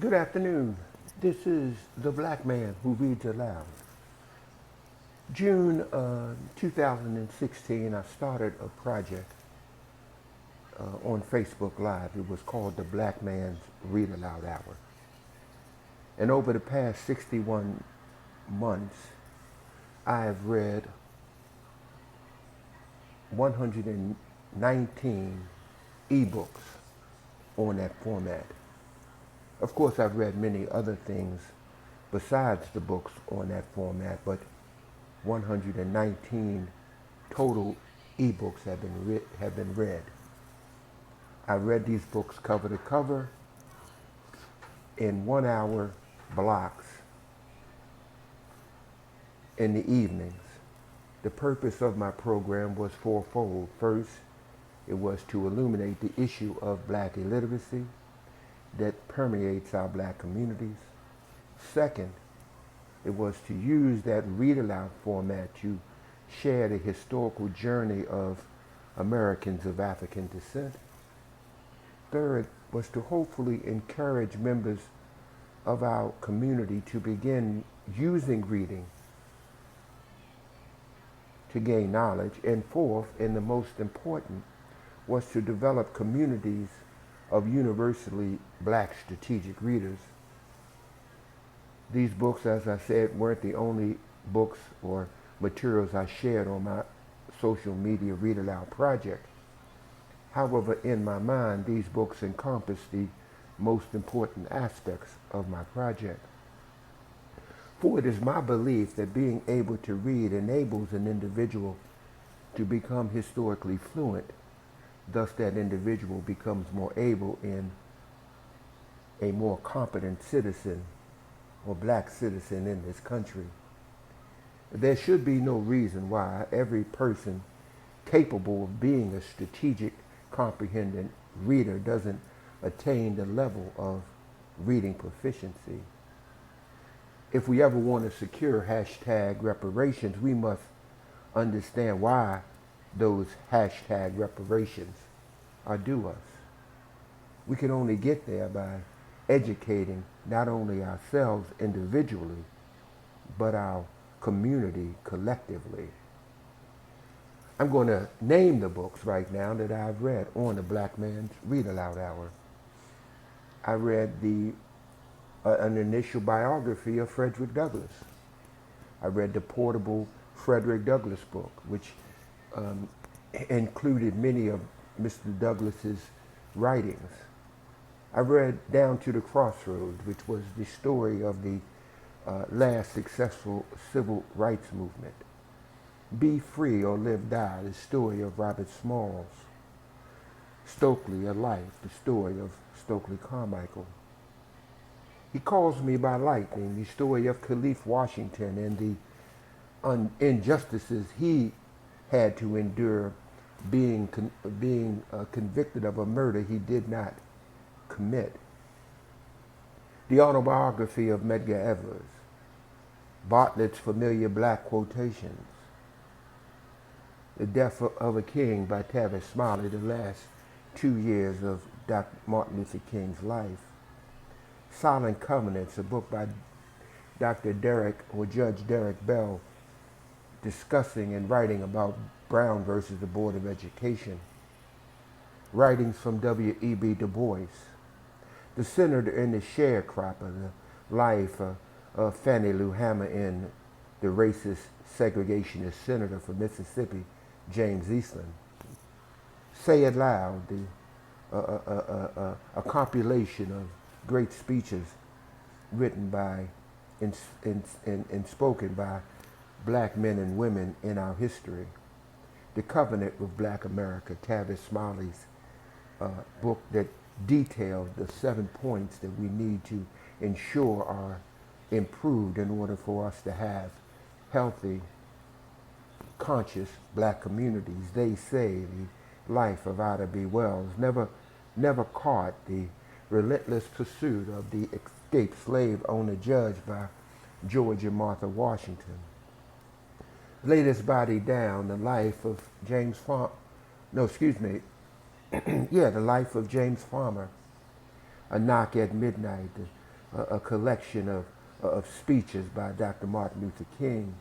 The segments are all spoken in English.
Good afternoon. This is the Black Man who reads aloud. June 2016, I started a project on Facebook Live. It was called the Black Man's Read Aloud Hour. And over the past 61 months, I have read 119 ebooks on that format. Of course, I've read many other things besides the books on that format, but 119 total ebooks have been read. I read these books cover to cover in 1 hour blocks in the evenings. The purpose of my program was fourfold. First, it was to illuminate the issue of black illiteracy that permeates our black communities. Second, it was to use that read aloud format to share the historical journey of Americans of African descent. Third was to hopefully encourage members of our community to begin using reading to gain knowledge. And fourth, and the most important, was to develop communities of universally black strategic readers. These books, as I said, weren't the only books or materials I shared on my social media Read Aloud project. However, in my mind, these books encompass the most important aspects of my project. For it is my belief that being able to read enables an individual to become historically fluent. Thus, that individual becomes more able in a more competent citizen or black citizen in this country. There should be no reason why every person capable of being a strategic, comprehending reader doesn't attain the level of reading proficiency. If we ever want to secure hashtag reparations, we must understand why those hashtag reparations are due us. We can only get there by educating not only ourselves individually, but our community collectively. I'm going to name the books right now that I've read on the Black Man's Read Aloud Hour. I read an initial biography of Frederick Douglass. I read the portable Frederick Douglass book, which included many of Mr. Douglass's writings. I read Down to the Crossroads, which was the story of the last successful civil rights movement. Be Free or Live Die, the story of Robert Smalls. Stokely, A Life, the story of Stokely Carmichael. He Calls Me by Lightning, the story of Khalif Washington and the injustices he had to endure being convicted of a murder he did not commit. The autobiography of Medgar Evers, Bartlett's familiar black quotations, The Death of a King by Tavis Smiley, the last 2 years of Dr. Martin Luther King's life, Silent Covenants, a book by Judge Derek Bell, discussing and writing about Brown versus the Board of Education, writings from W.E.B. Du Bois, The Senator and the Sharecropper, the life of Fannie Lou Hamer and the racist segregationist senator from Mississippi, James Eastland. Say It Loud, a compilation of great speeches written by and spoken by black men and women in our history. The Covenant with Black America, Tavis Smiley's book that detailed the 7 points that we need to ensure are improved in order for us to have healthy, conscious black communities. They Say, the life of Ida B. Wells, never caught, the relentless pursuit of the escaped slave owner judge by George and Martha Washington. Lay This Body Down, the life of James Farmer, the life of James Farmer. A Knock at Midnight, the a collection of speeches by Dr. Martin Luther King.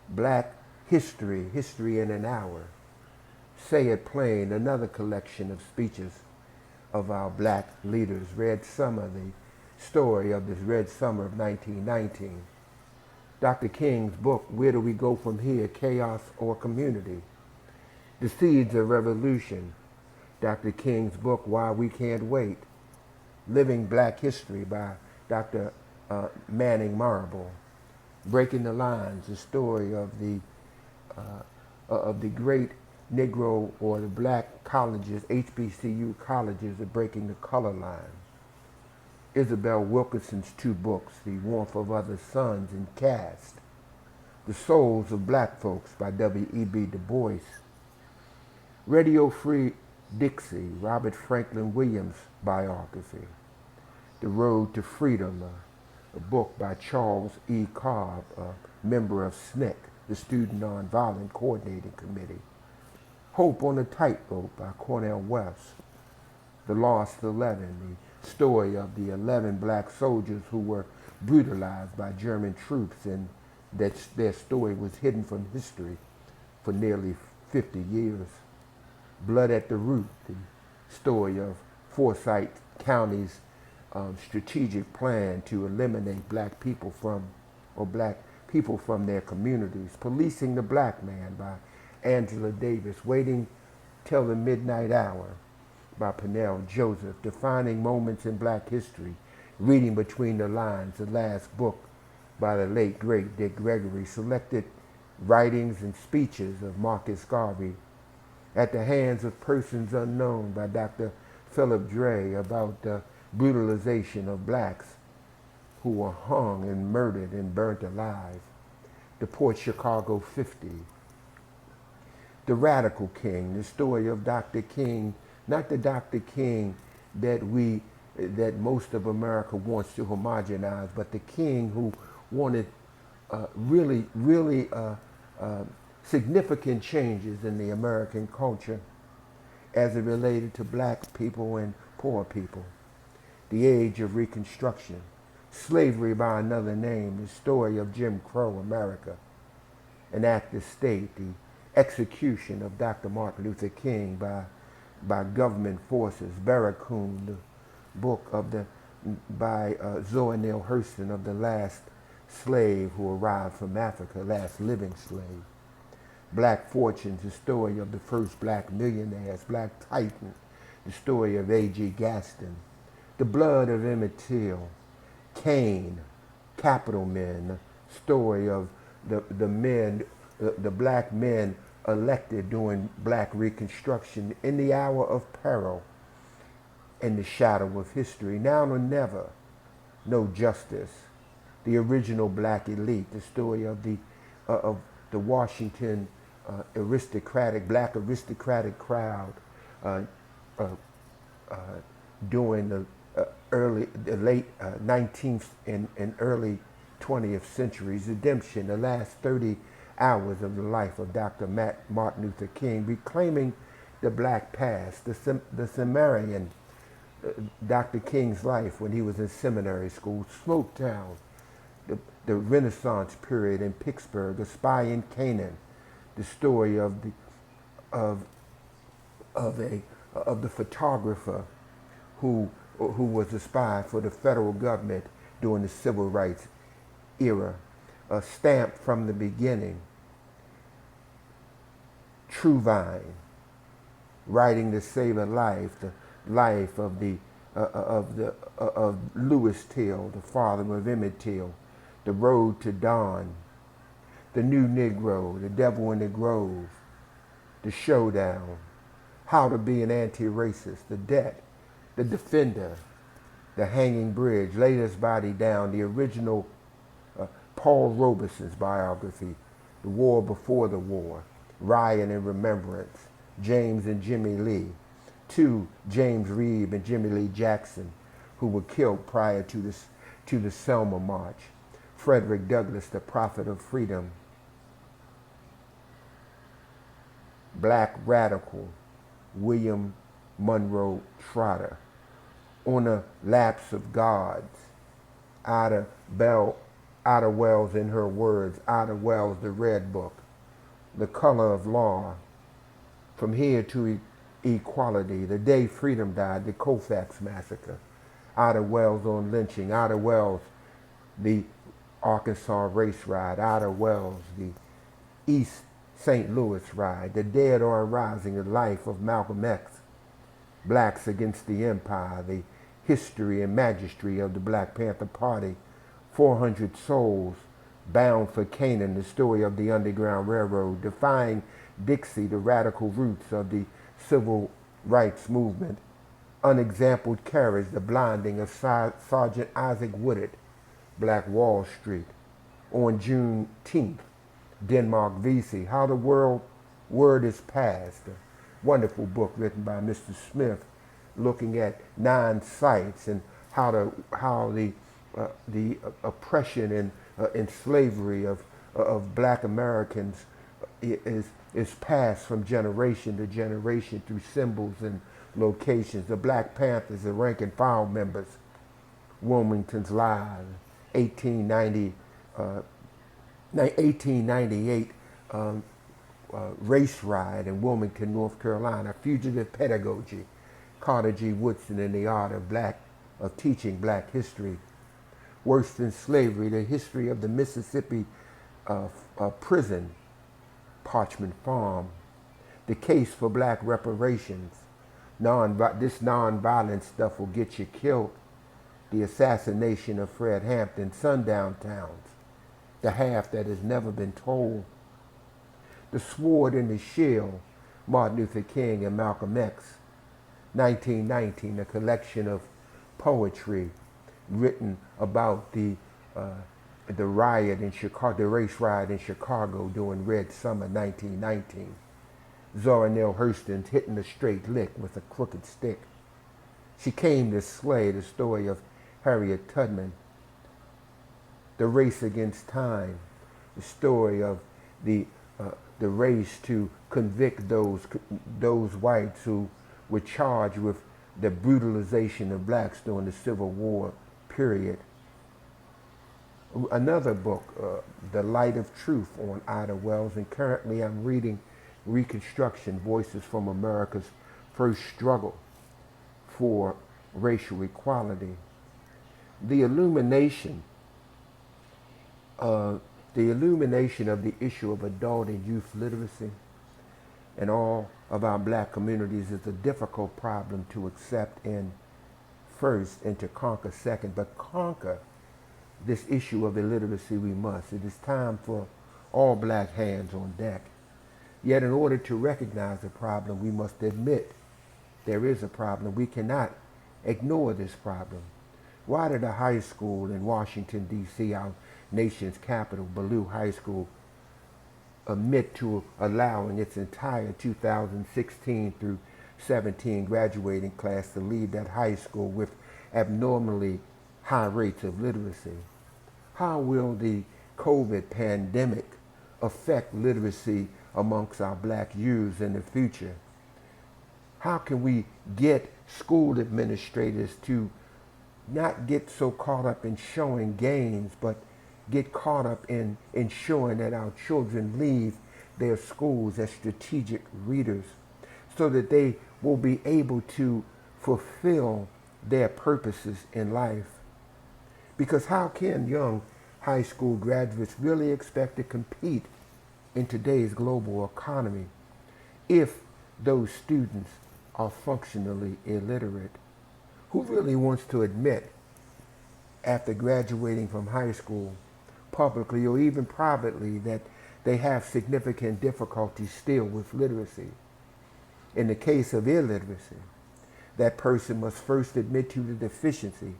Black History, History in an Hour. Say It Plain, another collection of speeches of our black leaders. Red Summer, the story of this Red Summer of 1919. Dr. King's book, Where Do We Go From Here, Chaos or Community? The Seeds of Revolution. Dr. King's book, Why We Can't Wait. Living Black History by Dr. Manning Marable. Breaking the Lines, the story of the great Negro or the black colleges, HBCU colleges, are breaking the color line. Isabel Wilkerson's two books, The Warmth of Other Suns and Caste. The Souls of Black Folks by W.E.B. Du Bois. Radio Free Dixie, Robert Franklin Williams biography. The Road to Freedom, a book by Charles E. Cobb, a member of SNCC, the Student Nonviolent Coordinating Committee. Hope on a Tightrope by Cornel West. The Lost 11, the story of the 11 black soldiers who were brutalized by German troops, and that their story was hidden from history for nearly 50 years. Blood at the Root, the story of Forsyth County's strategic plan to eliminate black people from their communities. Policing the Black Man by Angela Davis. Waiting Till the Midnight Hour by Pernell Joseph. Defining Moments in Black History. Reading Between the Lines, the last book by the late, great Dick Gregory. Selected Writings and Speeches of Marcus Garvey. At the Hands of Persons Unknown by Dr. Philip Dre, about the brutalization of blacks who were hung and murdered and burnt alive. Deport Chicago 50. The Radical King, the story of Dr. King, not the Dr. King that most of America wants to homogenize, but the King who wanted really significant changes in the American culture as it related to black people and poor people. The Age of Reconstruction. Slavery by Another Name, the story of Jim Crow America. An Act of State, the execution of Dr. Martin Luther King by government forces. Barracoon, the book by Zoe Neale Hurston of the last slave who arrived from Africa, last living slave. Black Fortunes, the story of the first black millionaires. Black Titan, the story of A.G. Gaston. The Blood of Emmett Till. Cain, Capital Men, story of the men, the black men elected during black Reconstruction in the hour of peril, in the shadow of history. Now or Never, No Justice. The Original Black Elite, the story of the Washington black aristocratic crowd during the late 19th and early 20th centuries. Redemption, the last 30 hours of the life of Dr. Martin Luther King. Reclaiming the Black Past, the Cimmerian, Dr. King's life when he was in seminary school. Smoketown, the Renaissance period in Pittsburgh. A Spy in Canaan, the story of the photographer who was a spy for the federal government during the civil rights era. A Stamp from the Beginning. True Vine, Writing to Save a Life, the life of Lewis Till, the father of Emmett Till. The Road to Dawn. The New Negro, The Devil in the Grove. The Showdown. How to Be an Anti-Racist. The Debt. The Defender. The Hanging Bridge, Laid His Body Down. The original Paul Robeson's biography. The War Before the War. Riot and Remembrance. James and Jimmy Lee. Two, James Reeb and Jimmy Lee Jackson, who were killed prior to the Selma March. Frederick Douglass, the Prophet of Freedom. Black Radical, William Monroe Trotter. On a Lapse of Gods, Ida Bell, Ida Wells in her words, Ida Wells, the Red Book, The Color of Law, From Here to Equality, The Day Freedom Died, The Colfax Massacre, Ida Wells on lynching, Ida Wells, the Arkansas race ride, Ida Wells, the East St. Louis ride, The Dead Are Rising, The Life of Malcolm X, Blacks Against the Empire, The History and Majesty of the Black Panther Party, 400 Souls, Bound for Canaan, The Story of the Underground Railroad, Defying Dixie, The Radical Roots of the Civil Rights Movement, Unexampled Courage, The Blinding of Sergeant Isaac Woodard, Black Wall Street, On Juneteenth, Denmark Vesey, How the Word is Passed, a wonderful book written by Mr. Smith, looking at 9 sites and how the oppression and slavery of Black Americans is passed from generation to generation through symbols and locations. The Black Panthers, the rank and file members, Wilmington's Live, 1898 race ride in Wilmington, North Carolina, fugitive pedagogy, Carter G. Woodson in the art of teaching Black history, Worse Than Slavery, the history of the Mississippi prison, Parchment Farm, The Case for Black Reparations, this nonviolent stuff will get you killed, The Assassination of Fred Hampton, Sundown Towns, The Half That Has Never Been Told, The Sword and the Shield, Martin Luther King and Malcolm X, 1919, a collection of poetry written about the riot in Chicago, the race riot in Chicago during Red Summer 1919. Zora Neale Hurston's Hitting a Straight Lick with a Crooked Stick. She Came to Slay, the story of Harriet Tubman. The Race Against Time, the story of the race to convict those whites who were charged with the brutalization of blacks during the Civil War period. Another book, The Light of Truth, on Ida Wells, and currently I'm reading Reconstruction, Voices from America's First Struggle for Racial Equality. The illumination of the issue of adult and youth literacy in all of our Black communities is a difficult problem to accept in first and to conquer second, but conquer this issue of illiteracy we must. It is time for all Black hands on deck. Yet in order to recognize the problem, we must admit there is a problem. We cannot ignore this problem. Why did a high school in Washington, D.C., our nation's capital, Ballou High School, admit to allowing its entire 2016 through 17 graduating class to leave that high school with abnormally high rates of literacy? How will the COVID pandemic affect literacy amongst our Black youths in the future? How can we get school administrators to not get so caught up in showing gains, but get caught up in ensuring that our children leave their schools as strategic readers so that they will be able to fulfill their purposes in life? Because how can young high school graduates really expect to compete in today's global economy if those students are functionally illiterate? Who really wants to admit after graduating from high school, publicly or even privately, that they have significant difficulties still with literacy? In the case of illiteracy, that person must first admit to the deficiency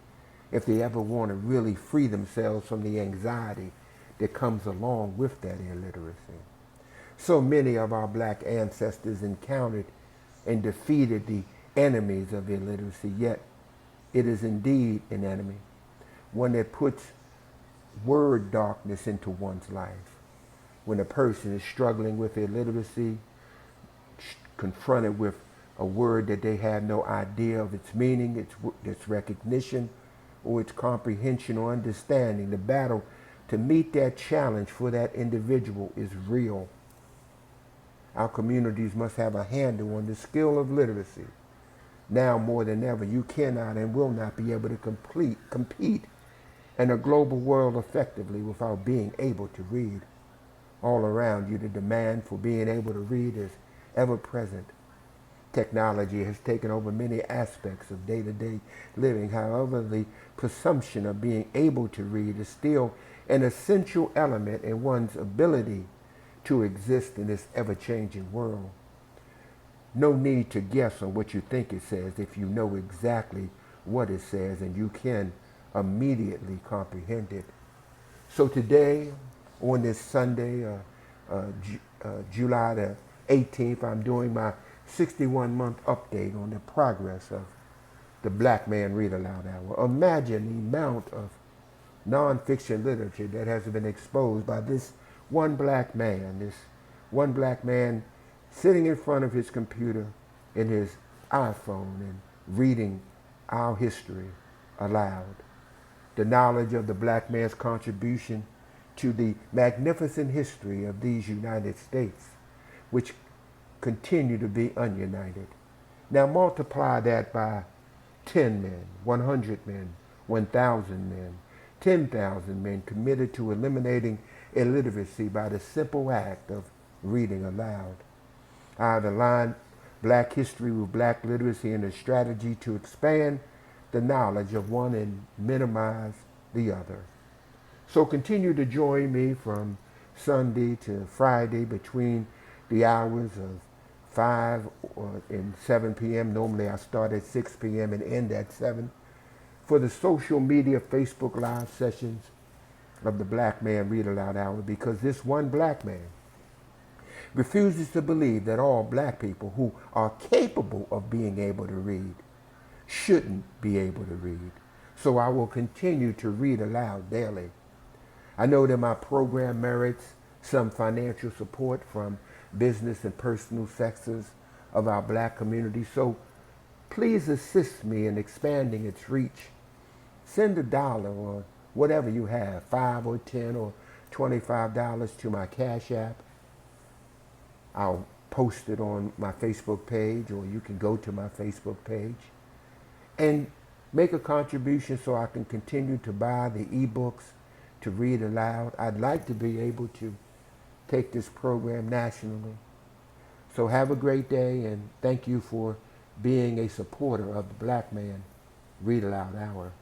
if they ever want to really free themselves from the anxiety that comes along with that illiteracy. So many of our Black ancestors encountered and defeated the enemies of illiteracy, yet it is indeed an enemy, one that puts word darkness into one's life. When a person is struggling with illiteracy, confronted with a word that they have no idea of its meaning, its recognition, or its comprehension or understanding. The battle to meet that challenge for that individual is real. Our communities must have a handle on the skill of literacy. Now more than ever, you cannot and will not be able to compete in a global world effectively without being able to read. All around you, the demand for being able to read is ever present. Technology has taken over many aspects of day-to-day living. However, the presumption of being able to read is still an essential element in one's ability to exist in this ever-changing world. No need to guess on what you think it says if you know exactly what it says and you can immediately comprehend it. So today, on this Sunday, July the 18th, I'm doing my 61-month update on the progress of the Blackman Read Aloud Hour. Imagine the amount of nonfiction literature that has been exposed by this one black man sitting in front of his computer in his iPhone and reading our history aloud. The knowledge of the black man's contribution to the magnificent history of these United States, which continue to be ununited. Now multiply that by 10 men, 100 men, 1,000 men, 10,000 men committed to eliminating illiteracy by the simple act of reading aloud. I have aligned black history with black literacy in a strategy to expand the knowledge of one and minimize the other. So continue to join me from Sunday to Friday between the hours of 5 and 7 p.m. Normally I start at 6 p.m. and end at 7 for the social media Facebook Live sessions of the Blackman Read Aloud Hour, because this one black man refuses to believe that all black people who are capable of being able to read shouldn't be able to read. So I will continue to read aloud daily. I know that my program merits some financial support from business and personal sectors of our black community, so please assist me in expanding its reach. Send $1 or whatever you have, $5 or $10 or $25 to my Cash App. I'll post it on my Facebook page, or you can go to my Facebook page and make a contribution so I can continue to buy the ebooks to read aloud. I'd like to be able to take this program nationally. So have a great day, and thank you for being a supporter of the Blackman Read Aloud Hour.